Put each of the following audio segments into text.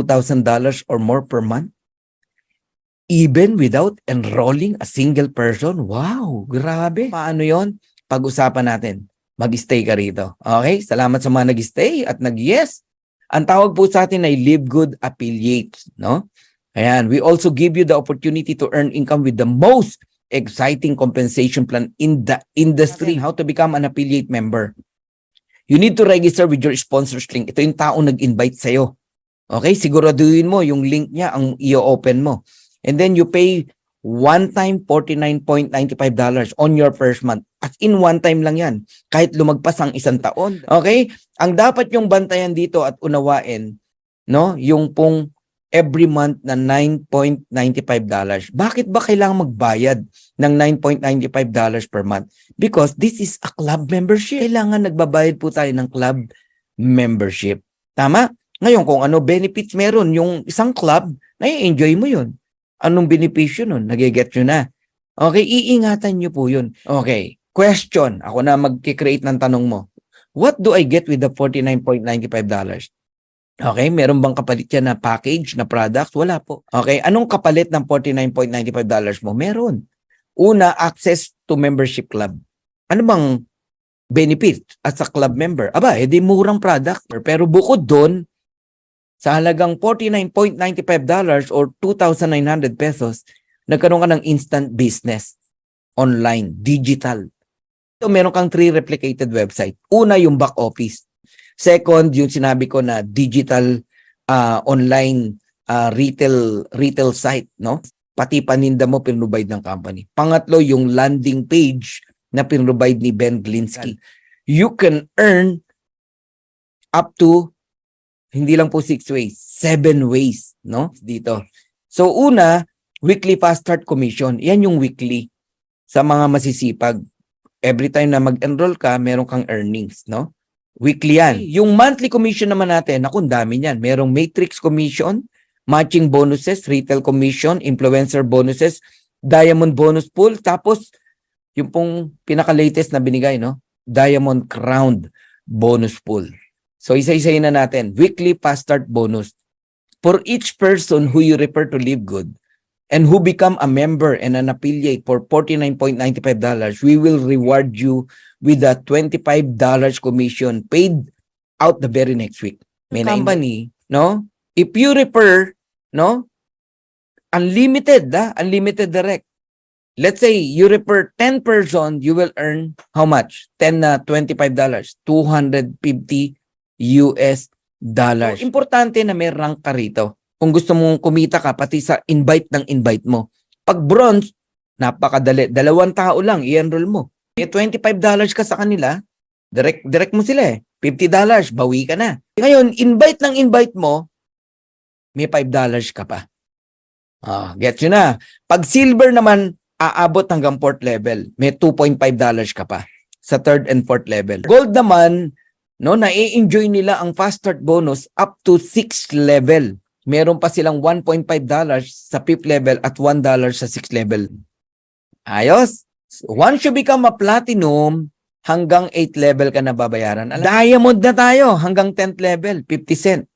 $2,000 or more per month? Even without enrolling a single person? Wow, grabe. Paano yon? Pag-usapan natin. Mag-stay ka rito. Okay? Salamat sa mga nag-stay at nag-yes. Ang tawag po sa atin ay Live Good Affiliates, no? Ayan, we also give you the opportunity to earn income with the most exciting compensation plan in the industry. How to become an affiliate member? You need to register with your sponsor's link. Ito yung taong nag-invite sa'yo. Okay? Siguraduhin mo yung link niya ang i-open mo. And then you pay one time $49.95 on your first month. As in one time lang yan. Kahit lumagpas ang isang taon. Okay? Ang dapat yung bantayan dito at unawain, no? Yung pong every month na $9.95. Bakit ba kailangan magbayad ng $9.95 per month? Because this is a club membership. Kailangan nagbabayad po tayo ng club membership. Tama? Ngayon, kung ano benefits meron, yung isang club, nai-enjoy mo yun. Anong benepisyo nun? Nagiget nyo na. Okay, iingatan nyo po yun. Okay, question. Ako na mag-create ng tanong mo. What do I get with the $49.95? Okay, meron bang kapalit yan na package, na product? Wala po. Okay, anong kapalit ng $49.95 mo? Meron. Una, access to membership club. Ano bang benefit as a club member? Aba, edi murang product. Pero bukod doon, sa halagang $49.95 or 2,900 pesos, nagkaroon ka ng instant business. Online, digital. So, meron kang 3 replicated website. Una, yung back office. Second, yung sinabi ko na digital online retail site, no? Pati paninda mo pinrovide ng company. Pangatlo, yung landing page na pinrovide ni Ben Glinsky. You can earn up to hindi lang po 6 ways, 7 ways, no? Dito. So una, weekly fast start commission. Yan yung weekly sa mga masisipag. Every time na mag-enroll ka, meron kang earnings, no? Weekly yan. Yung monthly commission naman natin, naku, dami niyan. Merong matrix commission, matching bonuses, retail commission, influencer bonuses, diamond bonus pool, tapos yung pong pinaka-latest na binigay, no? Diamond crowned bonus pool. So isa-isayin na natin. Weekly fast start bonus. For each person who you refer to Live Good and who become a member and an affiliate for $49.95, we will reward you with a $25 commission paid out the very next week. May company, no? If you refer, no? Unlimited, unlimited direct. Let's say you refer 10 person, you will earn how much? 10 na $25, $250 US dollars. So, importante na may rank ka rito. Kung gusto mong kumita ka, pati sa invite ng invite mo. Pag bronze, napakadali. 2 tao lang, i-enroll mo. May $25 ka sa kanila, direct mo sila eh. $50, bawi ka na. Ngayon, invite ng invite mo, may $5 ka pa. Get you na. Pag silver naman, aabot hanggang 4th level. May $2.5 ka pa sa 3rd and 4th level. Gold naman, no, na-enjoy nila ang fast start bonus up to 6th level. Meron pa silang $1.5 sa 5th level at $1 sa 6th level. Ayos. Once you become a platinum, hanggang 8th level ka na babayaran. Diamond na tayo hanggang 10th level, 50 cent.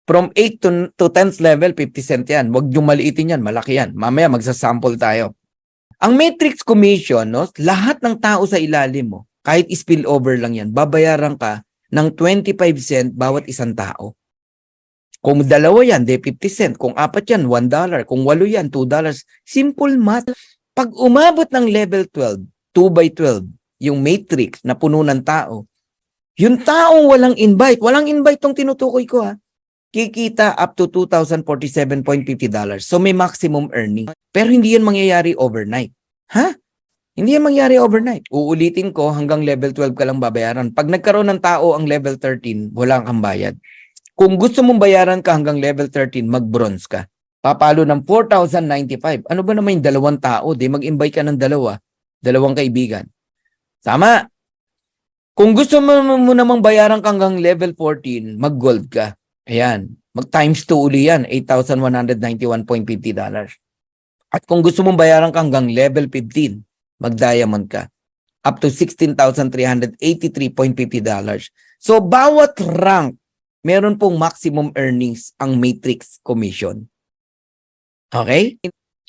From 8th to 10th level, 50 cent yan. Huwag yung maliitin yan, malaki yan. Mamaya magsasample tayo. Ang matrix commission, no, lahat ng tao sa ilalim mo, kahit spillover lang yan, babayaran ka ng 25 cent bawat isang tao. Kung 2 yan, de 50 cent. Kung 4 yan, $1. Kung 8 yan, $2. Simple math. Pag umabot ng level 12, 2 by 12, yung matrix na puno ng tao, yung taong walang invite tong tinutukoy ko ha, kikita up to $2,047.50. So may maximum earning. Pero hindi yan mangyayari overnight. Ha? Hindi yan mangyayari overnight. Uulitin ko, hanggang level 12 ka lang babayaran. Pag nagkaroon ng tao ang level 13, wala kang bayad. Kung gusto mong bayaran ka hanggang level 13, mag-bronze ka. Papalo ng $4,095. Ano ba naman yung 2 tao? Di mag-invite ka ng 2 kaibigan. Tama. Kung gusto mo namang bayaran ka hanggang level 14, mag-gold ka. Ayan. Mag-times 2 uli yan. $8,191.50. At kung gusto mong bayaran ka hanggang level 15, mag-diamond ka. Up to $16,383.50. So, bawat rank meron pong maximum earnings ang Matrix Commission. Okay?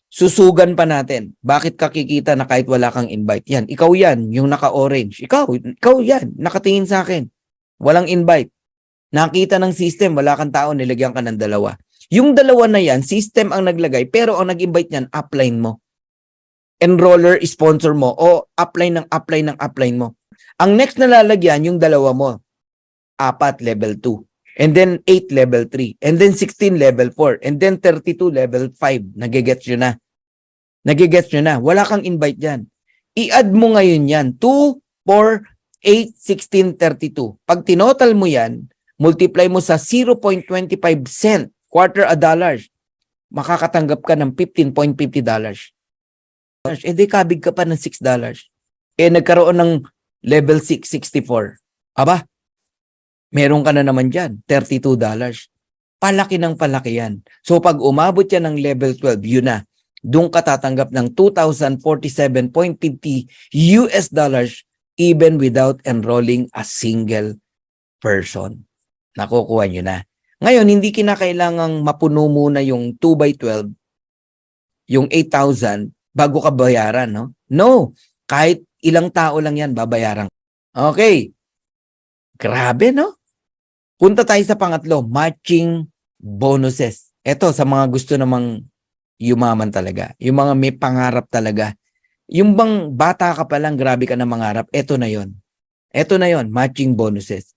Susugan pa natin. Bakit ka kikita na kahit wala kang invite? Yan, ikaw yan, yung naka-orange. Ikaw yan, nakatingin sa akin. Walang invite. Nakita ng system, wala kang tao, nilagyan ka ng dalawa. Yung dalawa na yan, system ang naglagay, pero ang nag-invite yan, upline mo. Enroller, sponsor mo, o upline mo. Ang next na lalagyan, yung dalawa mo. 4, level 2. And then 8, level 3. And then 16, level 4. And then 32, level 5. Nagigets nyo na. Wala kang invite dyan. I-add mo ngayon yan. 2, 4, 8, 16, 32. Pag tinotal mo yan, multiply mo sa 0.25 cent, quarter a dollar, makakatanggap ka ng $15.50. Eh di kabig ka pa ng $6. Eh nagkaroon ng level 6, 64. Aba, meron ka na naman dyan, $32. Palaki ng palaki yan. So pag umabot yan ng level 12, yun na. Doon ka tatanggap ng $2,047.50 even without enrolling a single person. Nakukuha nyo na. Ngayon, hindi kinakailangang mapuno muna yung 2x12, yung 8,000, bago ka bayaran, no? No. Kahit ilang tao lang yan, babayaran. Okay. Grabe, no? Punta tayo sa pangatlo, matching bonuses. Ito, sa mga gusto namang yumaman talaga. Yung mga may pangarap talaga. Yung bang bata ka pa lang, grabe ka na mangarap, ito na yon. Ito na yon, matching bonuses.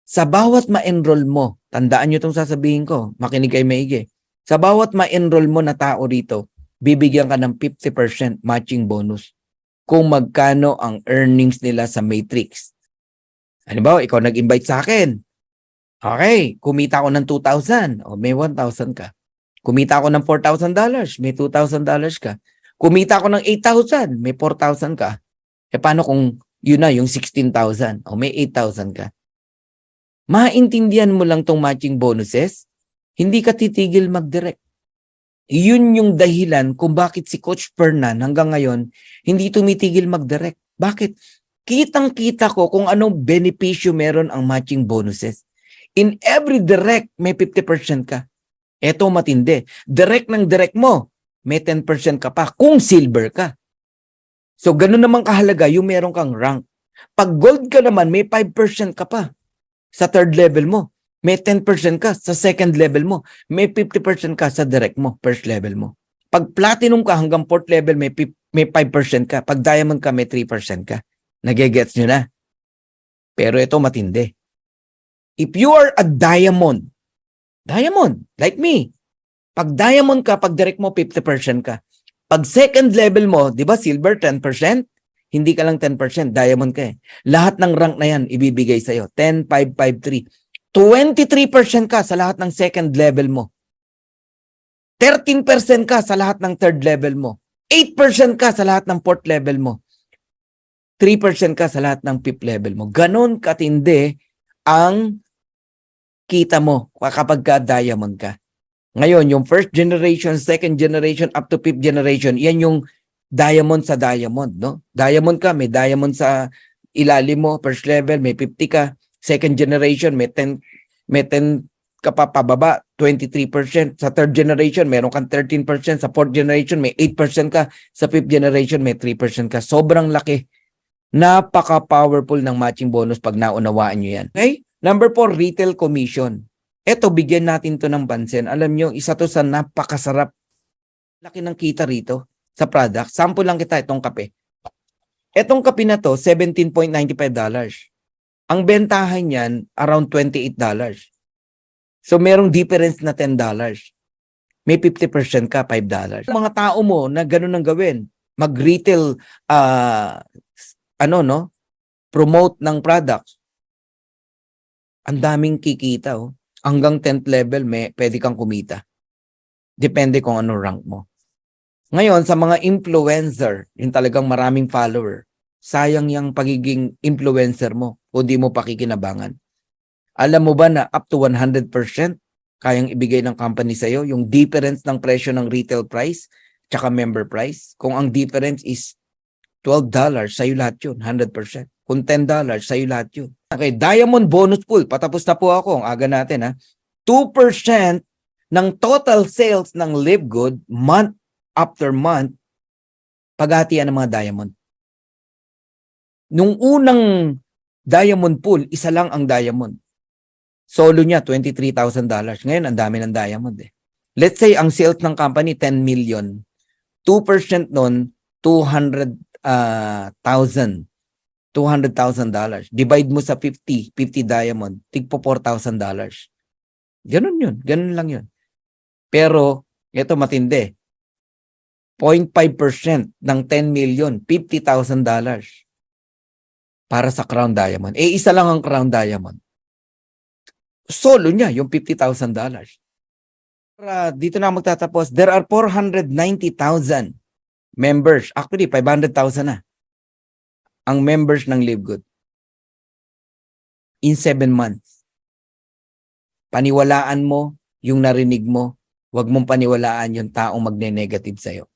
Sa bawat ma-enroll mo, tandaan nyo itong sasabihin ko, makinig kayo maigi. Sa bawat ma-enroll mo na tao rito, bibigyan ka ng 50% matching bonus kung magkano ang earnings nila sa Matrix. Ano ba, ikaw nag-invite sa akin. Okay, kumita ako ng 2,000, o may 1,000 ka. Kumita ako ng $4,000, may $2,000 ka. Kumita ako ng 8,000, may 4,000 ka. E paano kung yun na, yung 16,000, o may 8,000 ka? Maintindihan mo lang tong matching bonuses, hindi ka titigil mag-direct. Yun yung dahilan kung bakit si Coach Fernan hanggang ngayon hindi tumitigil mag-direct. Bakit? Kitang-kita ko kung anong benepisyo meron ang matching bonuses. In every direct, may 50% ka. Eto matindi. Direct ng direct mo, may 10% ka pa kung silver ka. So, ganun naman kahalaga yung meron kang rank. Pag gold ka naman, may 5% ka pa. Sa third level mo, may 10% ka sa second level mo, may 50% ka sa direct mo, first level mo. Pag platinum ka hanggang fourth level, may 5% ka. Pag diamond ka, may 3% ka. Nagigets nyo na. Pero ito matindi. If you are a diamond, like me, pag diamond ka, pag direct mo, 50% ka. Pag second level mo, di ba, silver 10%? Hindi ka lang 10%, diamond ka eh. Lahat ng rank na yan, ibibigay sa'yo. 10, 5, 5, 3. 23% ka sa lahat ng second level mo. 13% ka sa lahat ng third level mo. 8% ka sa lahat ng fourth level mo. 3% ka sa lahat ng fifth level mo. Ganon katindi ang kita mo kapag ka diamond ka. Ngayon, yung first generation, second generation, up to fifth generation, yan yung diamond sa diamond, no? Diamond ka, may diamond sa ilalim mo, first level, may 50 ka. Second generation, may 10 ka pa pababa, 23%. Sa third generation, meron kang 13%. Sa fourth generation, may 8% ka. Sa fifth generation, may 3% ka. Sobrang laki. Napaka-powerful ng matching bonus pag naunawaan nyo yan. Okay? Number 4, retail commission. Eto, bigyan natin to ng pansin. Alam nyo, isa to sa napakasarap. Laki ng kita rito sa product. Sample lang kita itong kape. Itong kape na to, $17.95. Ang bentahan niyan, around $28. So, merong difference na $10. May 50% ka, $5. Mga tao mo na ganun ang gawin, mag-retail, promote ng products. Ang daming kikita, oh. Hanggang 10th level, pwede kang kumita. Depende kung ano rank mo. Ngayon, sa mga influencer, yung talagang maraming follower, sayang yung pagiging influencer mo o di mo pakikinabangan. Alam mo ba na up to 100% kayang ibigay ng company sa'yo yung difference ng presyo ng retail price tsaka member price? Kung ang difference is $12, sa'yo lahat yun, 100%. Kung $10, sa'yo lahat yun. Okay, diamond bonus pool. Patapos na po ako. Ang aga natin, ha. 2% ng total sales ng Live Good month after month, paghatian ng mga diamond. Nung unang diamond pool, isa lang ang diamond. Solo niya, $23,000. Ngayon, ang dami ng diamond eh. Let's say, ang sales ng company, 10 million. 2% nun, $200,000. $200,000. Divide mo sa 50 diamond, tigpo $4,000. Ganun yun. Ganun lang yun. Pero, ito matindi. 0.5% ng 10 million, $50,000 para sa Crown Diamond. Eh, isa lang ang Crown Diamond. Solo niya, yung $50,000. Dito na magtatapos. There are 490,000 members. Actually, 500,000 na ang members ng Live Good. In 7 months. Paniwalaan mo yung narinig mo. Huwag mong paniwalaan yung taong magne-negative sa'yo.